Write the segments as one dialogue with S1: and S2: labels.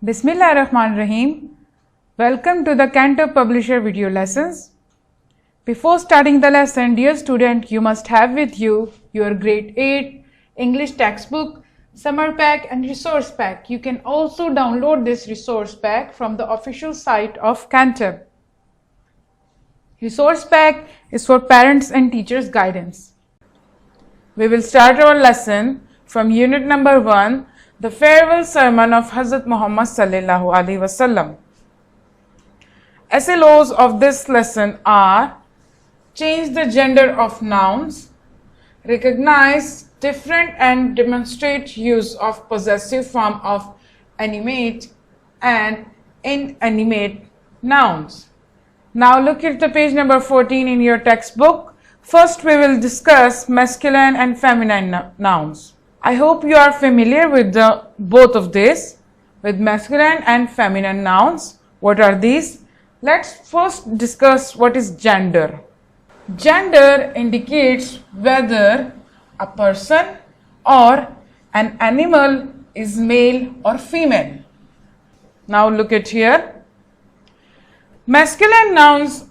S1: Bismillahirrahmanirrahim. Welcome to the Cantab Publisher video lessons. Before starting the lesson, dear student, you must have with you your grade 8 English textbook, summer pack and resource pack. You can also download this resource pack from the official site of Cantab. Resource pack is for parents and teachers guidance. We will start our lesson from unit number 1, the farewell sermon of Hazrat Muhammad sallallahu alaihi wasallam. SLOs of this lesson are: change the gender of nouns, recognize different and demonstrate use of possessive form of animate and inanimate nouns. Now look at the page number 14 in your textbook. First we will discuss masculine and feminine nouns. I hope you are familiar with both of these, with masculine and feminine nouns. What are these? Let's first discuss what is gender. Gender indicates whether a person or an animal is male or female. Now look at here. Masculine nouns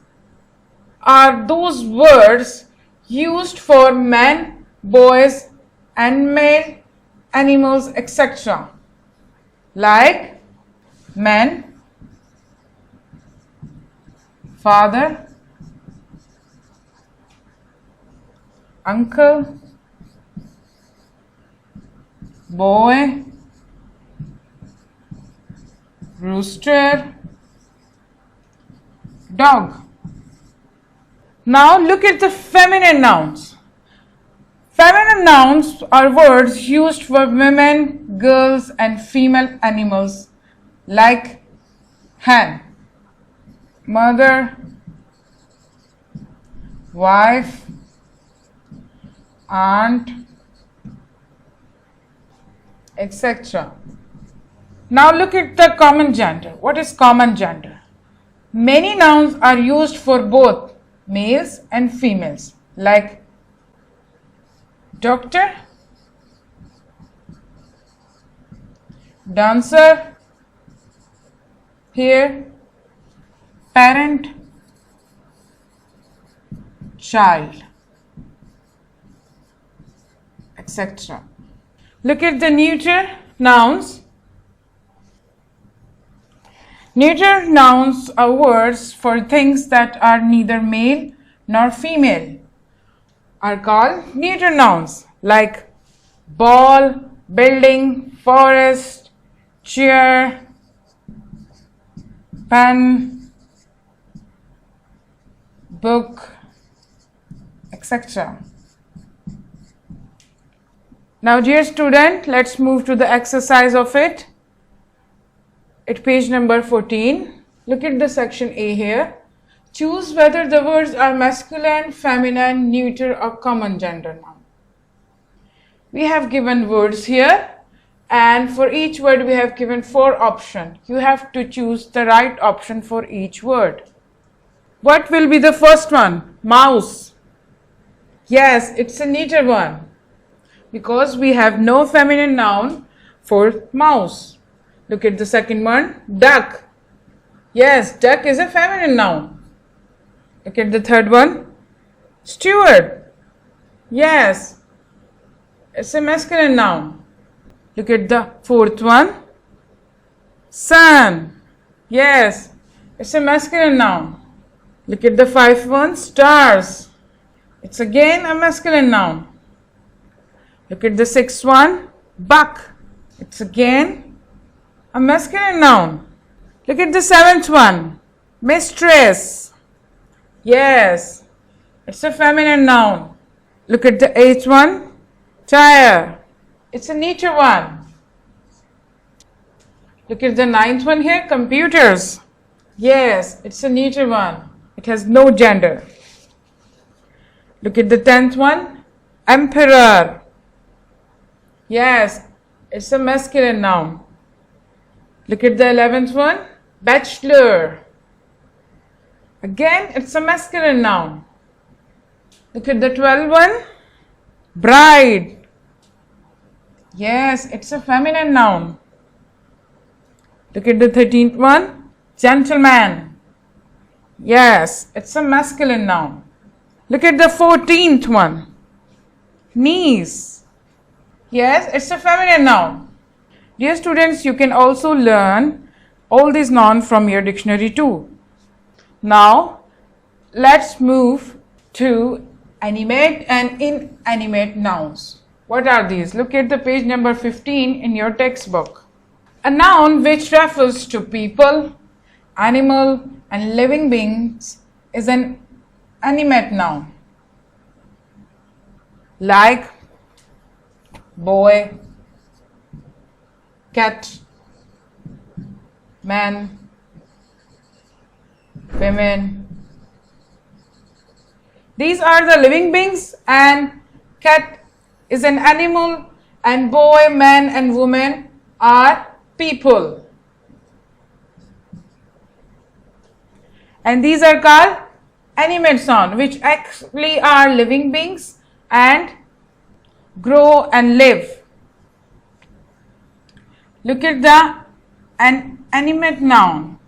S1: are those words used for men, boys, and male animals, etc. Like man, father, uncle, boy, rooster, dog. Now look at the feminine nouns. Feminine nouns are words used for women, girls, and female animals like hen, mother, wife, aunt, etc. Now look at the common gender. What is common gender? Many nouns are used for both males and females like doctor, dancer, here, parent, child, etc. Look at the neuter nouns. Neuter nouns are words for things that are neither male nor female, are called neuter nouns like ball, building, forest, chair, pen, book, etc. Now dear student, let's move to the exercise of it. At page number 14, look at the section A here. Choose whether the words are masculine, feminine, neuter or common gender noun. We have given words here, and for each word we have given 4 options. You have to choose the right option for each word. What will be the first one? Mouse. Yes, it's a neuter one because we have no feminine noun for mouse. Look at the second one. Duck. Yes, duck is a feminine noun. Look at the third one. Steward. Yes, it's a masculine noun. Look at the fourth one. Sun. Yes, it's a masculine noun. Look at the fifth one. Stars. It's again a masculine noun. Look at the sixth one. Buck. It's again a masculine noun. Look at the seventh one. Mistress. Yes, it's a feminine noun. Look at the 8th one. Tire. It's a neuter one. Look at the 9th one here. Computers. Yes, it's a neuter one. It has no gender. Look at the 10th one. Emperor. Yes, it's a masculine noun. Look at the 11th one. Bachelor. Again, it's a masculine noun. Look at the 12th one. Bride. Yes, it's a feminine noun. Look at the 13th one. Gentleman. Yes, it's a masculine noun. Look at the 14th one. Niece. Yes, it's a feminine noun. Dear students, you can also learn all these nouns from your dictionary too. Now, let's move to animate and inanimate nouns. What are these? Look at the page number 15 in your textbook. A noun which refers to people, animal, and living beings is an animate noun. Like boy, cat, man, women. These are the living beings, and cat is an animal, and boy, man, and woman are people. And these are called animate nouns, which actually are living beings and grow and live. Look at an animate noun.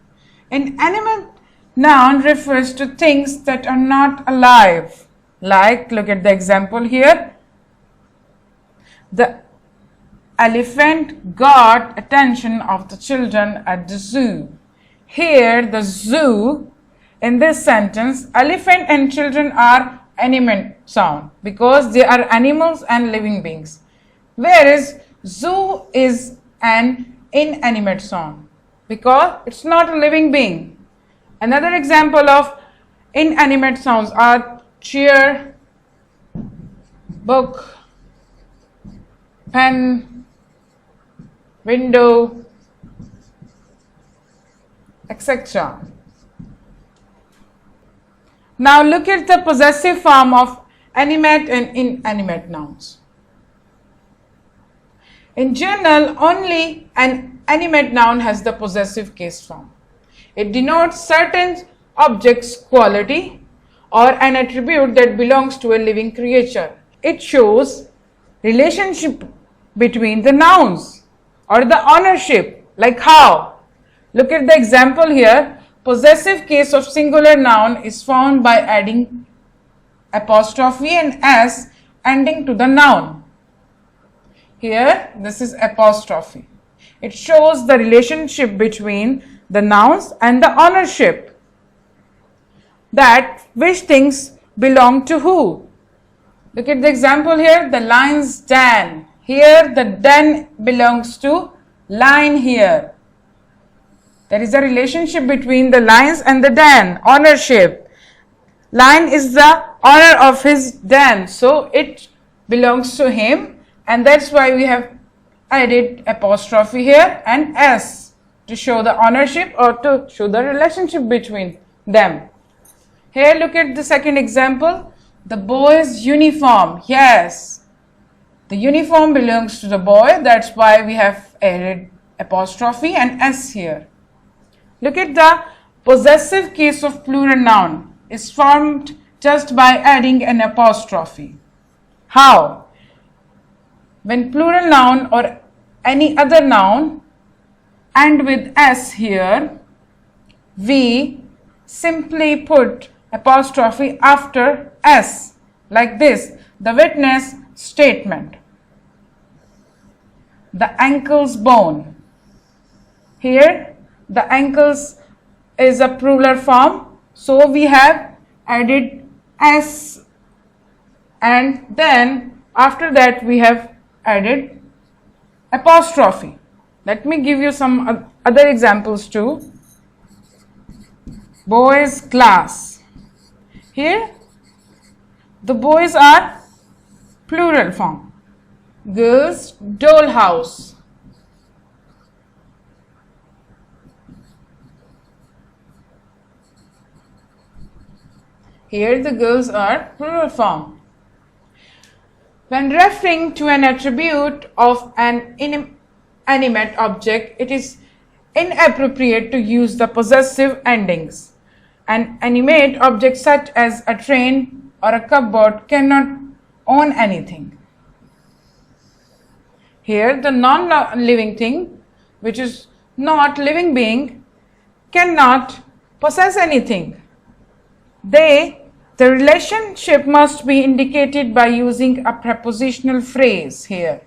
S1: An animate noun refers to things that are not alive. Like, look at the example here. The elephant got attention of the children at the zoo. Here, the zoo, in this sentence, elephant and children are animate sound because they are animals and living beings. Whereas zoo is an inanimate sound because it's not a living being. Another example of inanimate sounds are chair, book, pen, window, etc. Now look at the possessive form of animate and inanimate nouns. In general, only an animate noun has the possessive case form. It denotes certain object's quality or an attribute that belongs to a living creature. It shows relationship between the nouns or the ownership, like how. Look at the example here. Possessive case of singular noun is found by adding apostrophe and s ending to the noun. Here, this is apostrophe. It shows the relationship between the nouns and the ownership. That which things belong to who. Look at the example here. The lion's den. Here, the den belongs to lion here. There is a relationship between the lions and the den, ownership. Lion is the owner of his den, so it belongs to him, and that's why we have added apostrophe here and s to show the ownership or to show the relationship between them. Here, look at the second example. The boy's uniform. Yes, the uniform belongs to the boy, that's why we have added apostrophe and s here. Look at the possessive case of plural noun is formed just by adding an apostrophe. How? When plural noun or any other noun end with s here, we simply put apostrophe after s, like this. The witness statement. The ankle's bone. Here, the ankles is a plural form, so we have added s, and then after that we have added apostrophe. Let me give you some other examples too. Boys' class. Here, the boys are plural form. Girls' dollhouse. Here the girls are plural form. When referring to an attribute of an inanimate object, it is inappropriate to use the possessive endings. An animate object such as a train or a cupboard cannot own anything. Here the non-living thing, which is not living being, cannot possess anything. The relationship must be indicated by using a prepositional phrase here.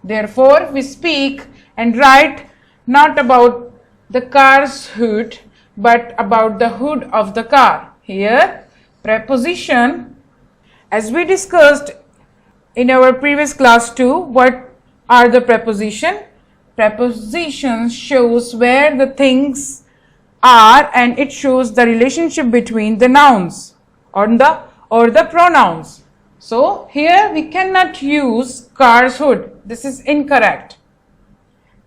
S1: Therefore, we speak and write not about the car's hood, but about the hood of the car. Here, preposition, as we discussed in our previous class too, what are the preposition? Prepositions shows where the things are, and it shows the relationship between the nouns or the pronouns. So here we cannot use car's hood. This is incorrect.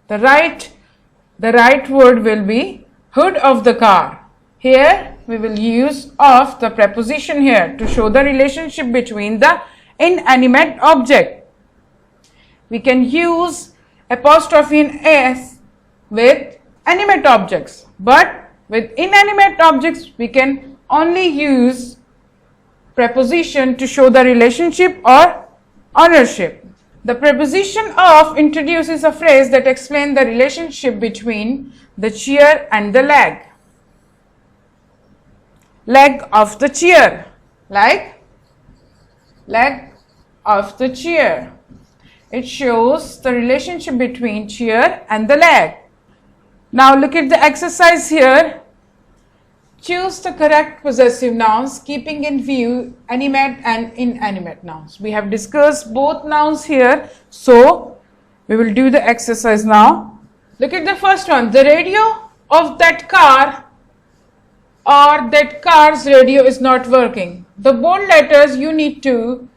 S1: The right word will be hood of the car. Here we will use of the preposition here to show the relationship between the inanimate object. We can use apostrophe in s with animate objects, but with inanimate objects we can only use preposition to show the relationship or ownership. The preposition of introduces a phrase that explains the relationship between the chair and the leg. Leg of the chair, like leg of the chair. It shows the relationship between chair and the leg. Now look at the exercise here. Choose the correct possessive nouns, keeping in view animate and inanimate nouns. We have discussed both nouns here, so we will do the exercise now. Look at the first one. The radio of that car or that car's radio is not working. The bold letters, you need to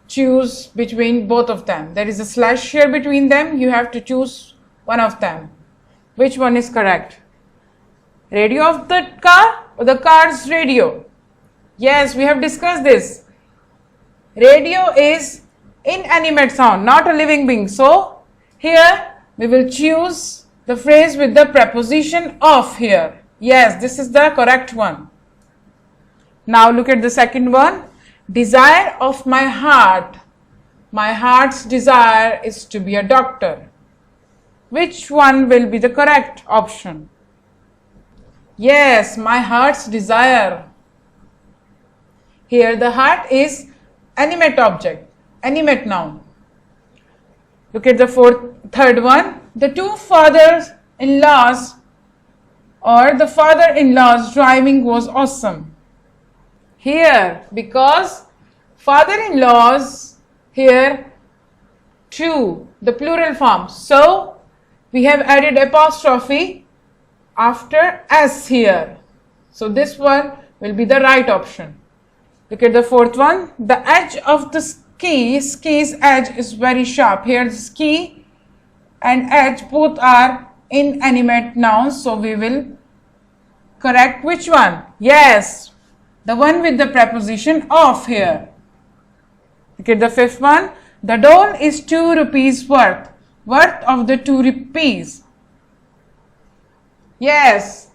S1: choose between both of them. There is a slash here between them. You have to choose one of them. Which one is correct? Radio of the car or the car's radio? Yes, we have discussed this. Radio is inanimate sound, not a living being. So here we will choose the phrase with the preposition of here. Yes, this is the correct one. Now look at the second one. Desire of my heart. My heart's desire is to be a doctor. Which one will be the correct option? Yes, my heart's desire. Here the heart is animate object, animate noun. Look at the third one. The two fathers-in-laws or the father-in-law's driving was awesome. Here, because father-in-laws here two, the plural form. So we have added apostrophe after s here. So this one will be the right option. Look at the fourth one. The edge of the ski's edge is very sharp. Here the ski and edge both are inanimate nouns. So we will correct which one? Yes, the one with the preposition of here. Look at the fifth one. The doll is 2 rupees worth. Worth of the 2 rupees. Yes,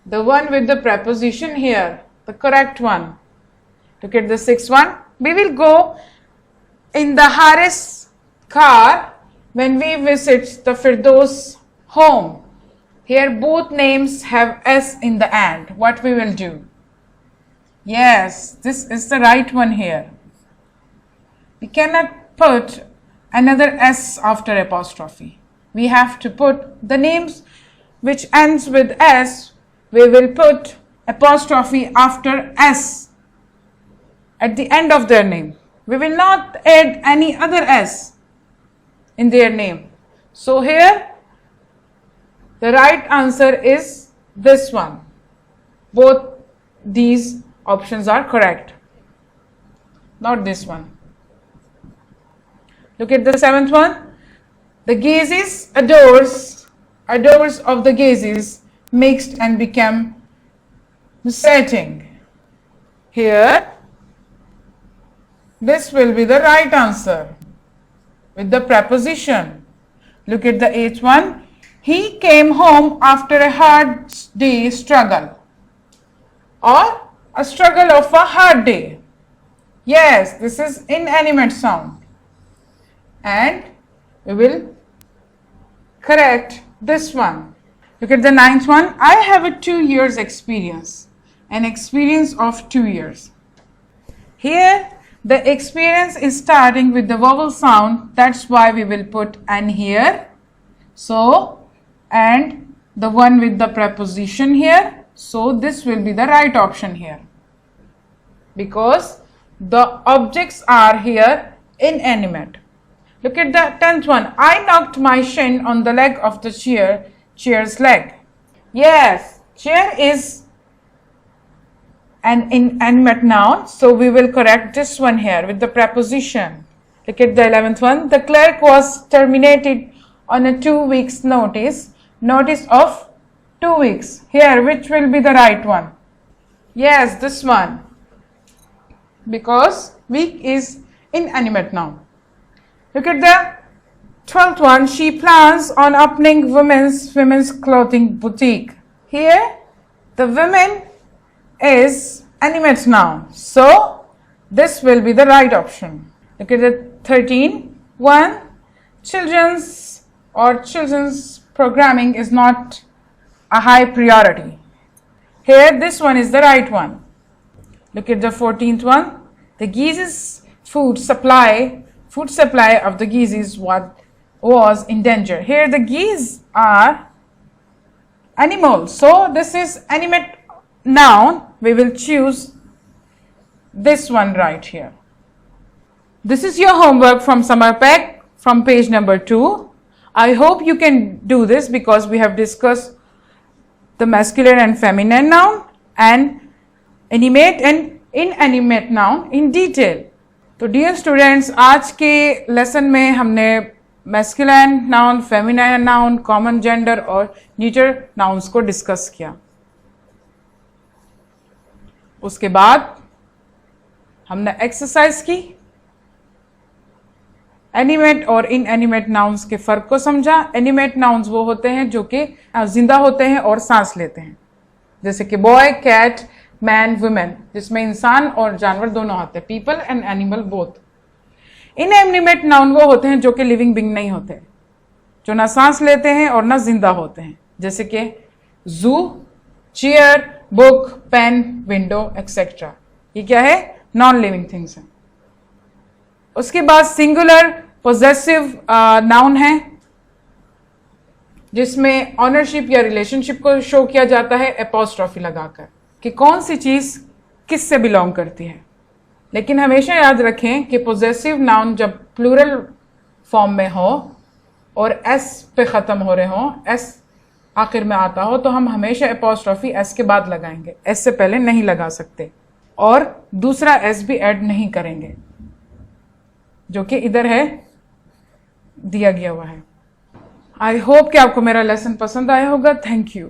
S1: the one with the preposition here, the correct one. Look at the sixth one. We will go in the Haris car when we visit the Firdaus home. Here both names have s in the end. What we will do? Yes, this is the right one here. We cannot put another s after apostrophe. We have to put the names which ends with s. We will put apostrophe after s at the end of their name. We will not add any other s in their name. So here the right answer is this one. Both these options are correct, not this one. Look at the seventh one. The gazes adores of the gazes mixed and became setting. Here this will be the right answer with the preposition. Look at the eighth one. He came home after a hard day struggle, or a struggle of a hard day. Yes, this is inanimate sound, and we will correct This one. Look at the ninth one. I have a 2 years experience. An experience of 2 years. Here, the experience is starting with the vowel sound. That's why we will put an here. So, and the one with the preposition here. So, this will be the right option here. Because the objects are here inanimate. Look at the 10th one. I knocked my shin on the leg of the chair's leg. Yes, chair is an inanimate noun. So we will correct this one here with the preposition. Look at the 11th one. The clerk was terminated on a 2 weeks notice. Notice of 2 weeks. Here, which will be the right one? Yes, this one. Because week is inanimate noun. Look at the 12th one. She plans on opening women's clothing boutique. Here, the women is animate noun. So, this will be the right option. Look at the 13th one. Children's programming is not a high priority. Here, this one is the right one. Look at the 14th one. The geese's food supply of the geese was in danger. Here the geese are animals. So this is animate noun. We will choose this one right here. This is your homework from summer pack from page number 2. I hope you can do this because we have discussed the masculine and feminine noun and animate and inanimate noun in detail. तो dear students, आज के lesson में हमने masculine noun, feminine noun, common gender और neuter nouns को discuss किया. उसके बाद हमने एक्सरसाइज की, एनिमेट और इनएनिमेट नाउन्स के फर्क को समझा. एनिमेट नाउन्स वो होते हैं जो कि जिंदा होते हैं और सांस लेते हैं, जैसे कि बॉय, कैट, मैन, वुमेन, जिसमें इंसान और जानवर दोनों आते हैं, people and animal both. Inanimate noun वो होते हैं जो कि लिविंग बीइंग नहीं होते, जो ना सांस लेते हैं और ना जिंदा होते हैं, जैसे कि zoo, chair, book, pen, window etcetera. ये क्या है? नॉन लिविंग थिंग्स है. उसके बाद सिंगुलर पोजेसिव नाउन है, जिसमें ऑनरशिप या रिलेशनशिप को शो किया जाता है एपोस्ट्रॉफी लगाकर कि कौन सी चीज किस से बिलोंग करती है. लेकिन हमेशा याद रखें कि पोजेसिव नाउन जब प्लूरल फॉर्म में हो और एस पे ख़त्म हो रहे हो, एस आखिर में आता हो, तो हम हमेशा एपोस्ट्रॉफी एस के बाद लगाएंगे, एस से पहले नहीं लगा सकते, और दूसरा एस भी ऐड नहीं करेंगे, जो कि इधर है, दिया गया हुआ है. आई होप कि आपको मेरा लेसन पसंद आया होगा. Thank you.